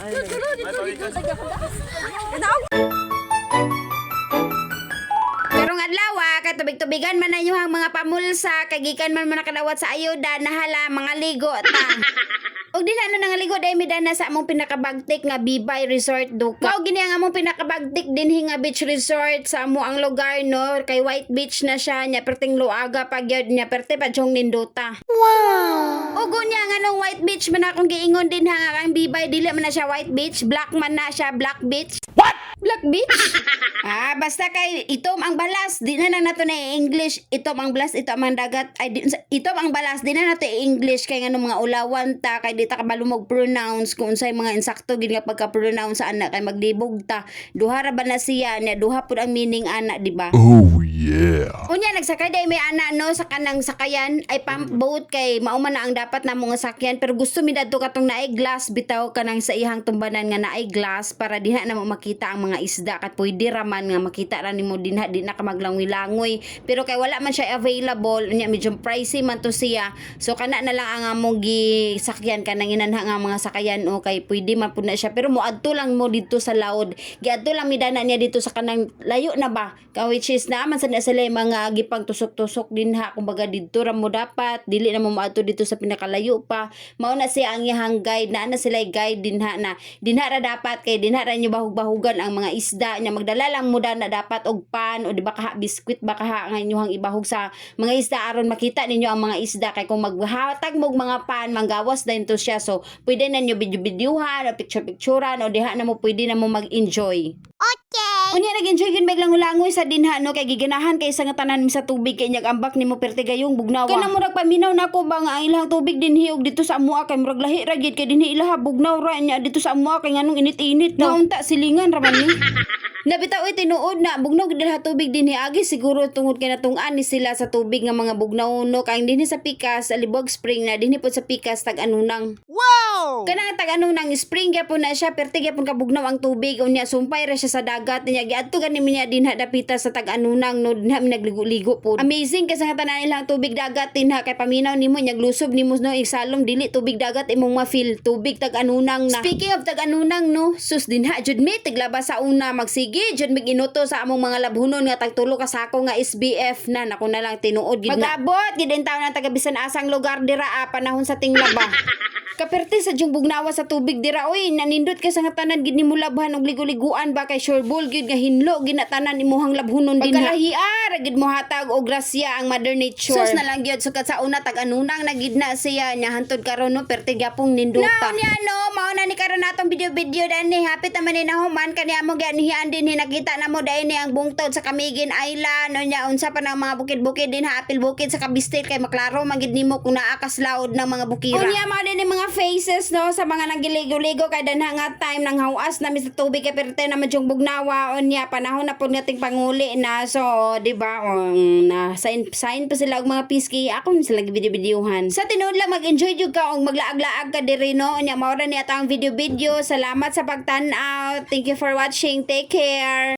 Karong adlaw kay tubig-tubigan man na yung mga pamulsa kay gikan man nakadawat sa ayuda nahala mga ligo ta. Og din ano nang ligo dai midana sa among pinakabagtik nga Bibay Resort Duka. Mao gini ang among pinakabagtik dinhi nga beach resort sa amo ang lugar no kay White Beach na siya nya perting luaga pa gyud nya perte pa jong ninduta. Wow. Og unya nga nung White Beach man akong giingon din ha ang Bibay dili man na siya White Beach, black man na siya, Black Beach. What? Black Beach? Basta kay itom ang balas, di na nato na English, itom ang balas, itom ang dagat, itom ang balas, di na nato English kay ngano mga ulawan ta, kay di ta kabalumog pronounce kung unsay mga insakto gid nga pagka-pronounce sa anak kay maglibog ta. Duha ra ba na siya, nya duha pud ang meaning ana, di ba? Oh yeah. Unya nagsakay day may ana no sa kanang sakayan ay pump boat kay mao man na ang dapat namo nga sakyan pero gusto mi dadto katong naay glass bitaw kanang sa ihang tumbanan nga naay glass para diha na mo makita ang mga isda kat pwede raman nga makita ra nimo dinha di na ka maglangoy-langoy pero kay wala man siya available unya medyo pricey man to siya so kana na lang ang among gisakyan kanang inanha nga mga sakayan o kay pwede man pud na siya pero moadto lang mo dito sa laod giadto lang midana niya dito sa kanang layo na ba ka which is naman sa sila mga gipang tusok-tusok dinha kumbaga dito ra mo dapat dili na mo moadto dito sa pinakalayo pa mao na siya ang iyang guide na sila guide dinha na dinha ra dapat kay dinha ra nyo bahug-bahugan ang mga isda nya magdala lang mo na dapat og pan o di ba kaha biskwit ba kaha nga inyohang ibahog sa mga isda aron makita ninyo ang mga isda kay kung maghatag mo mga pan manggawas din to siya so pwede na nyo video-videohan o picture-picturean o diha na mo pwede na mo mag-enjoy. Okay. Unya nag-enjoy gyud meg langoy sa dinha no kay giganahan kay sa nga tanan mi sa tubig kay nyag ambak nimo perti gayong bugnawa. Kanang murag paminaw nako ba nga ang ilang tubig dinhi og dito sa amoa kay murag lahi ra gid kay dinhi ilaha bugnaw ra nya dito sa amoa kay nganong init-init no. Naunta silingan ra man ni. Nabitaw tinuod na bugnaw gid ha tubig dinhi agi siguro tungod kay natung-an ni sila sa tubig nga mga bugnaw no kay dinhi sa Pikas sa Libog Spring na dinhi pod sa Pikas tag-anunang. Wow! Kanang tag-anunang spring gyapon na siya perti gyapon ka bugnaw ang tubig unya sumpay ra siya sa dagat niya giadto gani niya dinha dapita sa tag-anunang no dinha mi nagligo-ligo pod. Amazing kasi nga tanan ilang tubig dagat dinha kay paminaw nimo nya glusob nimo no isalom dili tubig dagat imong ma-feel tubig tag-anunang na. Speaking of tag-anunang no sus dinha jud mi tiglabas sa una magsige jud mig inuto sa among mga labhunon nga tagtulo ka sako nga SBF na nako na lang tinuod gid na. Magabot gid taw na taga bisan asang lugar dira panahon sa tinglaba. Kaperte sa jung bugnawa sa tubig dira oy nanindot ka sa nga tanan gid nimo labhan og ligo-liguan ba kay sureball gid nga hinlo ginatanan imuhang labhunon din pagkalahiar gid mo hatag og grasya ang Mother Nature. Sus na lang gyud sukat sa una tag-anunang na gid na siya nya hantod karon no perte gyapong ninduta. Now niya no mao na ni karon natong video dani hapit naman ni nahuman kani amo ganihan din nakita na mo dai ni ang bungtod sa Camiguin Island no nya unsa pa ng mga bukid-bukid din apil bukid sa Cavite kay maklaro man gid nimo kung naa ka laod ng mga bukira. Unya mao din ni mga faces no sa mga nagiligo-ligo kay danha nga time nang hawas na mi sa tubig kay perte na madyong bugnawa unya panahon na pud ngating panguli na so di ba na sign pa sila og mga piski ako mi sila video-videohan sa tinuod lang mag-enjoy jud ka og maglaag-laag ka diri no unya mao ra ni atang video salamat sa pagtan-aw thank you for watching take care.